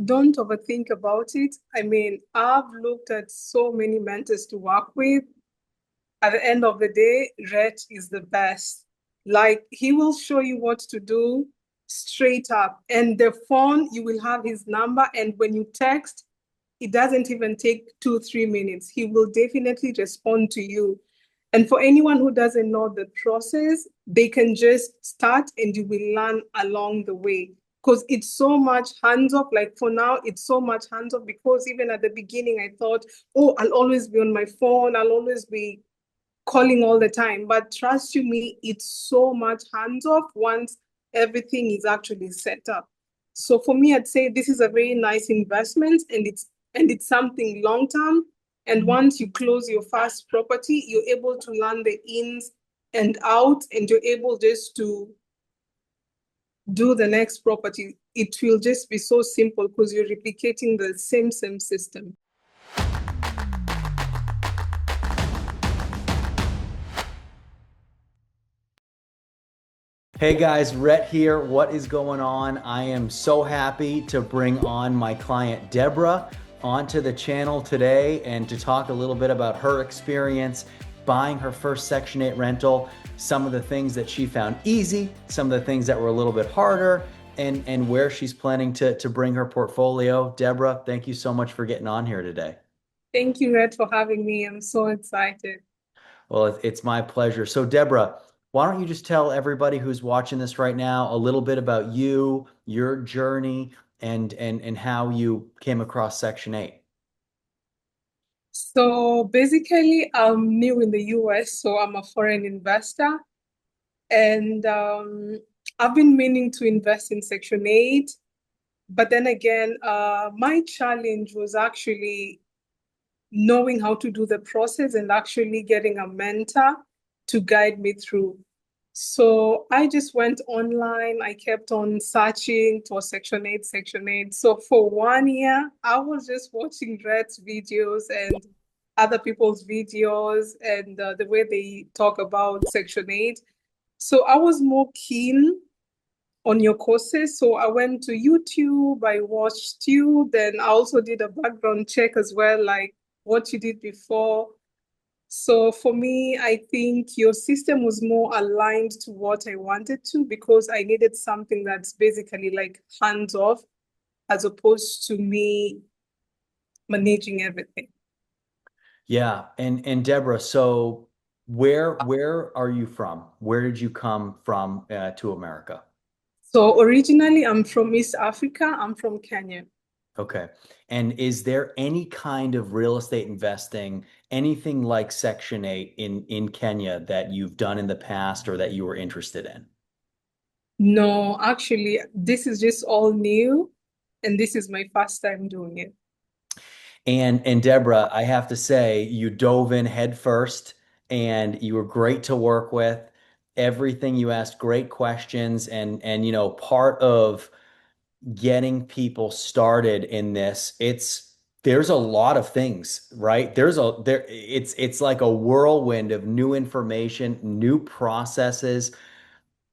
don't overthink about it. I mean, I've looked at so many mentors to work with. At the end of the day, Rhett is the best. Like, he will show you what to do straight up. And the phone, you will have his number. And when you text, it doesn't even take 2, 3 minutes. He will definitely respond to you. And for anyone who doesn't know the process, they can just start and you will learn along the way. Because it's so much hands off. Like for now, it's so much hands off because even at the beginning, I thought, oh, I'll always be on my phone. I'll always be calling all the time. But trust you me, it's so much hands off once everything is actually set up. So for me, I'd say this is a very nice investment and it's something long term. And once you close your first property, you're able to learn the ins and out, and you're able just to do the next property. It will just be so simple because you're replicating the same system. Hey guys, Rhett here. What is going on? I am so happy to bring on my client Deborah onto the channel today and to talk a little bit about her experience buying her first Section 8 rental, some of the things that she found easy, some of the things that were a little bit harder, and where she's planning to bring her portfolio. Deborah, thank you so much for getting on here today. Thank you, Red, for having me. I'm so excited. Well, it's my pleasure. So, Deborah, why don't you just tell everybody who's watching this right now a little bit about you, your journey, and how you came across Section 8? So basically, I'm new in the US, so I'm a foreign investor. And I've been meaning to invest in Section 8. But then again, my challenge was actually knowing how to do the process and actually getting a mentor to guide me through. So I just went online. I kept on searching for Section 8, Section 8. So for 1 year, I was just watching Red's videos and other people's videos and the way they talk about Section 8. So I was more keen on your courses. So I went to YouTube, I watched you, then I also did a background check as well, like what you did before. So for me, I think your system was more aligned to what I wanted to because I needed something that's basically like hands off as opposed to me managing everything. Yeah, and Deborah, so where are you from? Where did you come from to America? So originally, I'm from East Africa. I'm from Kenya. Okay. And is there any kind of real estate investing, anything like Section 8 in Kenya that you've done in the past or that you were interested in? No, actually, this is just all new, and this is my first time doing it. And Deborah, I have to say, you dove in head first and you were great to work with. Everything you asked great questions and part of getting people started in this, there's a lot of things, right? It's like a whirlwind of new information, new processes.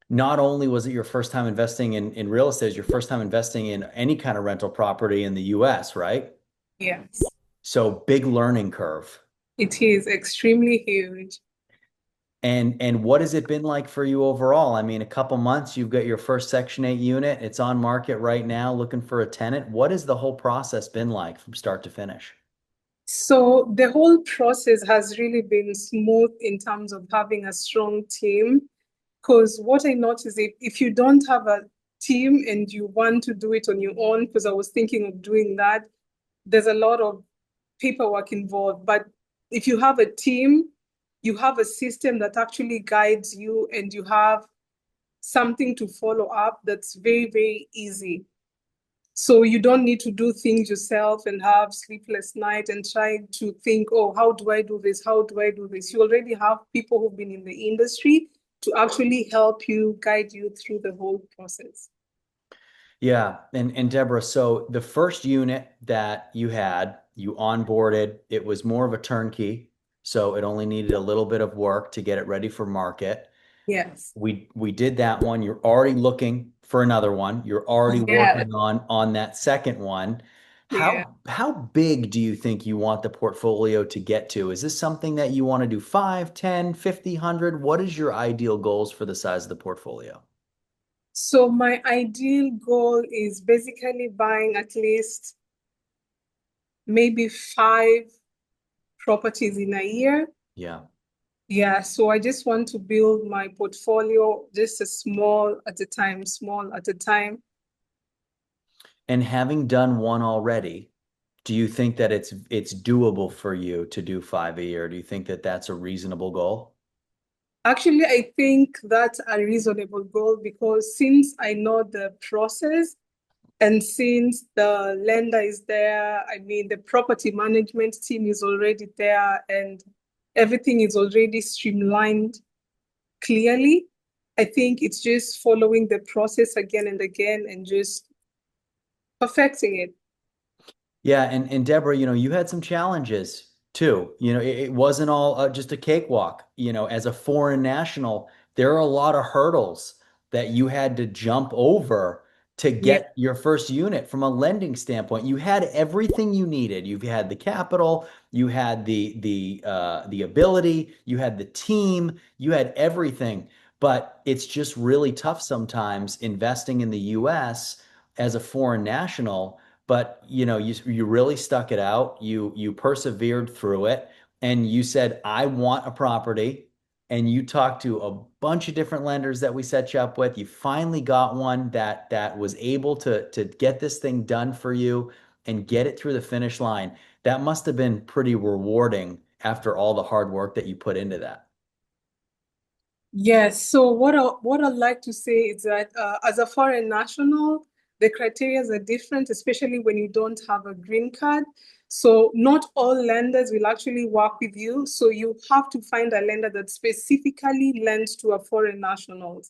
Not only was it your first time investing in real estate, it's your first time investing in any kind of rental property in the US, right? Yes, So big learning curve. it is extremely huge. And what has it been like for you overall? I mean, a couple months, you've got your first Section 8 unit. It's on market right now, looking for a tenant. What has the whole process been like from start to finish? So the whole process has really been smooth in terms of having a strong team. Because what I noticed, if you don't have a team and you want to do it on your own, because I was thinking of doing that, there's a lot of paperwork involved. But if you have a team, you have a system that actually guides you and you have something to follow up that's very easy. So you don't need to do things yourself and have sleepless night and try to think, oh, how do I do this? How do I do this? You already have people who've been in the industry to actually help you, guide you through the whole process. Yeah, and Deborah, so the first unit that you had, you onboarded, it was more of a turnkey, so it only needed a little bit of work to get it ready for market. Yes. We did that one. You're already looking for another one. You're already Yeah, working on that second one. yeah. How big do you think you want the portfolio to get to? Is this something that you want to do 5, 10, 50, 100? What is your ideal goals for the size of the portfolio? So my ideal goal is basically buying at least maybe 5 properties in a year. Yeah. Yeah, so I just want to build my portfolio just a small at a time, small at a time. And having done one already, do you think that it's doable for you to do 5 a year? Do you think that that's a reasonable goal? Actually, I think that's a reasonable goal because since I know the process and since the lender is there, I mean, the property management team is already there and everything is already streamlined clearly. I think it's just following the process again and again and just perfecting it. Yeah, and Deborah, you had some challenges too. It wasn't all just a cakewalk. As a foreign national, there are a lot of hurdles that you had to jump over to Yeah. get your first unit from a lending standpoint. You had everything you needed. You had the capital, you had the ability, you had the team, you had everything. But it's just really tough sometimes investing in the US as a foreign national, but you really stuck it out. You persevered through it, and you said, I want a property. And you talked to a bunch of different lenders that we set you up with. You finally got one that was able to get this thing done for you and get it through the finish line. That must have been pretty rewarding after all the hard work that you put into that. Yes. So what I'd like to say is that as a foreign national, the criteria are different, especially when you don't have a green card. So not all lenders will actually work with you. So you have to find a lender that specifically lends to a foreign national.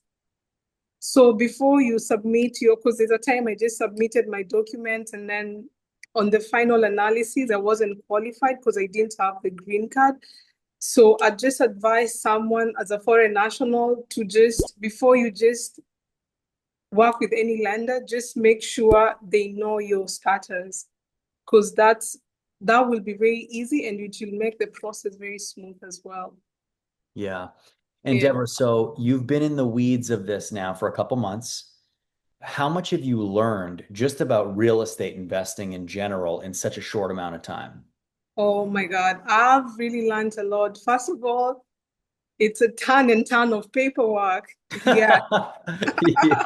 So before you submit because there's a time I just submitted my documents and then on the final analysis, I wasn't qualified because I didn't have the green card. So I just advise someone as a foreign national to just, before you just work with any lender, just make sure they know your status because that will be very easy and it will make the process very smooth as well. Yeah. And Yeah. Deborah, so you've been in the weeds of this now for a couple months. How much have you learned just about real estate investing in general in such a short amount of time? Oh my God. I've really learned a lot. First of all, it's a ton and ton of paperwork. Yeah.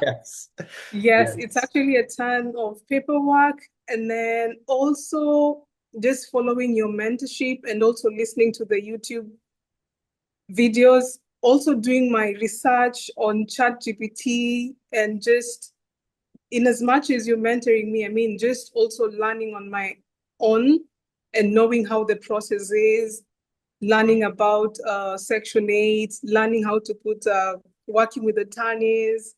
Yes. Yes, it's Yes. actually a ton of paperwork. And then also just following your mentorship and also listening to the YouTube videos, also doing my research on ChatGPT and just in as much as you're mentoring me, I mean, just also learning on my own and knowing how the process is, learning about Section 8, learning how to put, working with attorneys.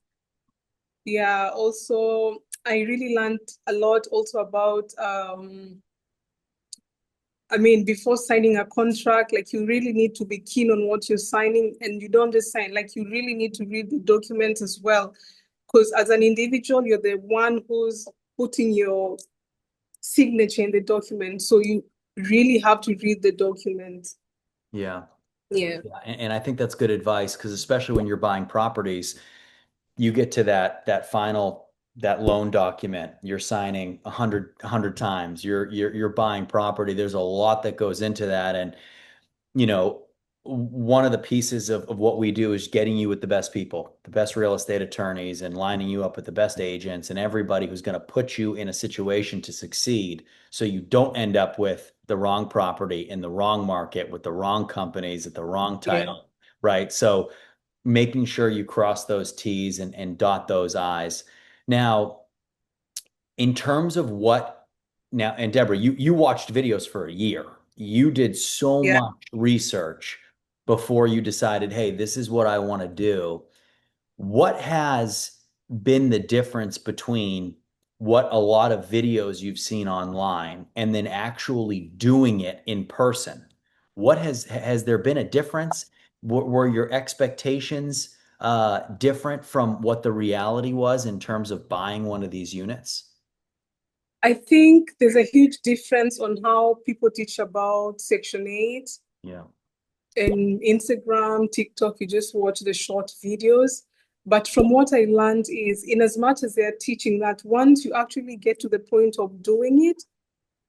Yeah, also, I really learned a lot also about, I mean, before signing a contract, like you really need to be keen on what you're signing and you don't just sign, like you really need to read the documents as well. Because as an individual, you're the one who's putting your signature in the document. So you really have to read the document. Yeah. Yeah. Yeah. And I think that's good advice because especially when you're buying properties, you get to that final that loan document, you're signing a hundred times. You're buying property. There's a lot that goes into that. And you know, one of the pieces of what we do is getting you with the best people, the best real estate attorneys, and lining you up with the best agents and everybody who's going to put you in a situation to succeed so you don't end up with the wrong property in the wrong market with the wrong companies at the wrong Yeah. title, right? So making sure you cross those T's and dot those I's. Now, in terms of what now, and Deborah, you watched videos for a year. You did so Yeah. much research before you decided, hey, this is what I want to do. What has been the difference between what a lot of videos you've seen online and then actually doing it in person? What has there been a difference? Were your expectations different from what the reality was in terms of buying one of these units? I think there's a huge difference on how people teach about Section 8 Yeah. in Instagram, TikTok. You just watch the short videos. But from what I learned is, in as much as they're teaching that, once you actually get to the point of doing it,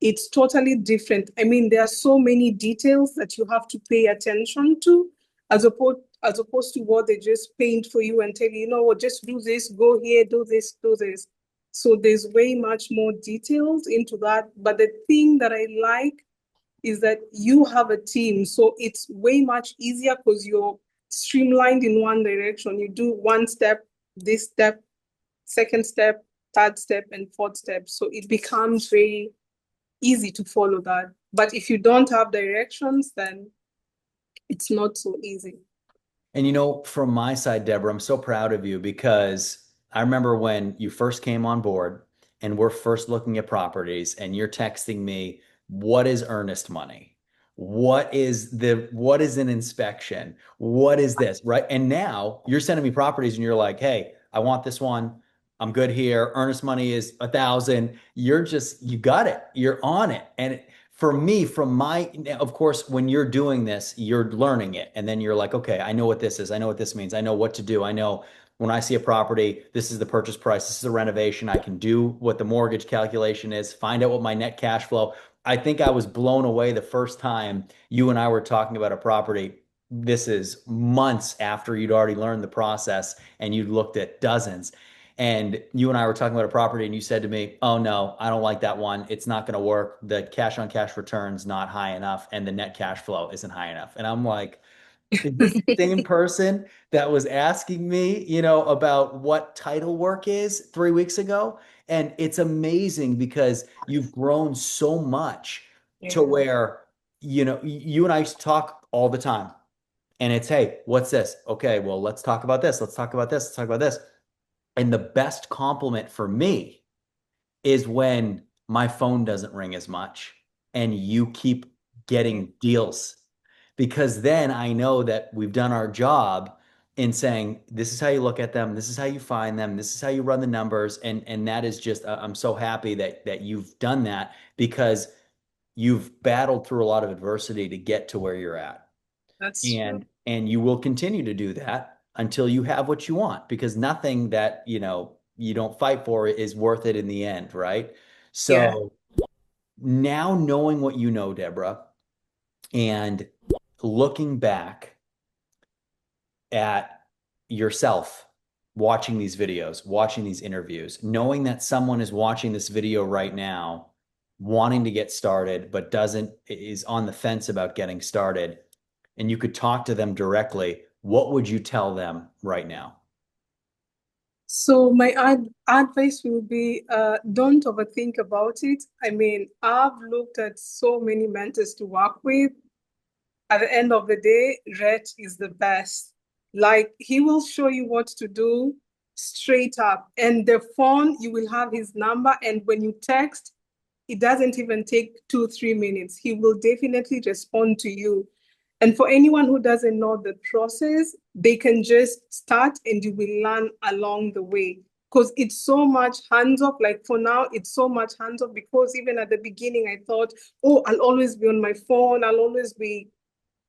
it's totally different. I mean, there are so many details that you have to pay attention to, as opposed to what they just paint for you and tell you, you know what, just do this, go here, do this, do this. So there's way much more details into that. But the thing that I like is that you have a team. So it's way much easier because you're streamlined in one direction. You do one step, this step, second step, third step, and fourth step. So it becomes very easy to follow that. But if you don't have directions, then it's not so easy. And from my side, Deborah, I'm so proud of you because I remember when you first came on board and we're first looking at properties and you're texting me, what is earnest money? What is an inspection? What is this? Right. And now you're sending me properties and you're like, hey, I want this one. I'm good here. Earnest money is 1,000. You got it. You're on it. And for me, of course, when you're doing this, you're learning it. And then you're like, okay, I know what this is. I know what this means. I know what to do. I know when I see a property, this is the purchase price. This is the renovation. I can do what the mortgage calculation is, find out what my net cash flow. I think I was blown away the first time you and I were talking about a property. This is months after you'd already learned the process and you'd looked at dozens. And you and I were talking about a property, and you said to me, "Oh no, I don't like that one. It's not going to work. The cash on cash return's not high enough, and the net cash flow isn't high enough." And I'm like, "Is this the same person that was asking me, about what title work is 3 weeks ago?" And it's amazing because you've grown so much to Yeah, where, you and I used to talk all the time. And it's, hey, what's this? Okay, well, let's talk about this. Let's talk about this. Let's talk about this. And the best compliment for me is when my phone doesn't ring as much and you keep yeah, getting deals. Because then I know that we've done our job in saying, this is how you look at them, this is how you find them, this is how you run the numbers. And that is just, I'm so happy that you've done that because you've battled through a lot of adversity to get to where you're at. that's true. And you will continue to do that until you have what you want because nothing that you don't fight for is worth it in the end, right? Yeah. So now knowing what you know, Deborah, and looking back at yourself watching these videos, watching these interviews, knowing that someone is watching this video right now, wanting to get started, but is on the fence about getting started, and you could talk to them directly, what would you tell them right now? So my advice will be don't overthink about it. I mean, I've looked at so many mentors to work with. At the end of the day, Rhett is the best. Like he will show you what to do straight up. And the phone, you will have his number. And when you text, it doesn't even take 2, 3 minutes. He will definitely respond to you. And for anyone who doesn't know the process, they can just start and you will learn along the way. Because it's so much hands off. Like for now, it's so much hands off because even at the beginning, I thought, oh, I'll always be on my phone, I'll always be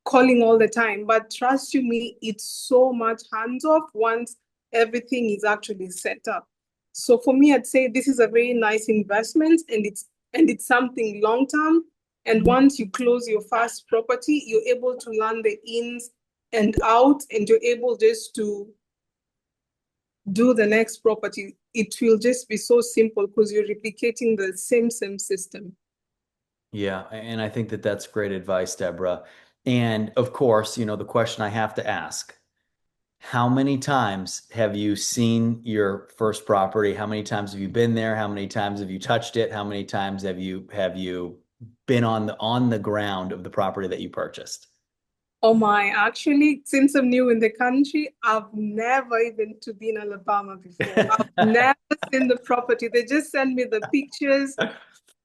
calling all the time. But trust you me, it's so much hands off once everything is actually set up. So for me, I'd say this is a very nice investment and it's something long term. And once you close your first property, you're able to learn the ins and outs, and you're able just to do the next property. It will just be so simple because you're replicating the same system. Yeah, and I think that that's great advice, Deborah. And of course, the question I have to ask, how many times have you seen your first property? How many times have you been there? How many times have you touched it? How many times have you been on the ground of the property that you purchased? Oh my, actually, since I'm new in the country, I've never even to be in Alabama before. I've never seen the property. They just send me the pictures,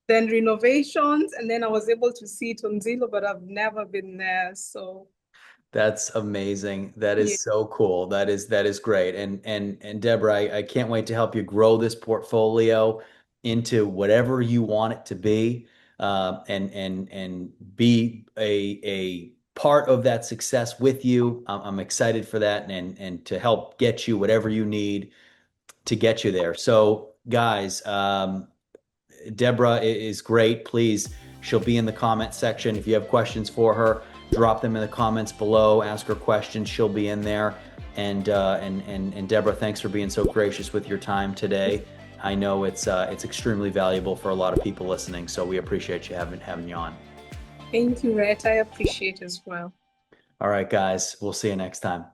then renovations, and then I was able to see it on Zillow, but I've never been there. So That's amazing. That Yeah. is so cool. That is great. And Deborah, I can't wait to help you grow this portfolio into whatever you want it to be, and be a part of that success with you. I'm excited for that, and to help get you whatever you need to get you there. So, guys, Deborah is great. Please, she'll be in the comment section. If you have questions for her, drop them in the comments below. Ask her questions. She'll be in there. And Deborah, thanks for being so gracious with your time today. I know it's extremely valuable for a lot of people listening, so we appreciate you having you on. Thank you, Rhett. I appreciate as well. All right, guys, we'll see you next time.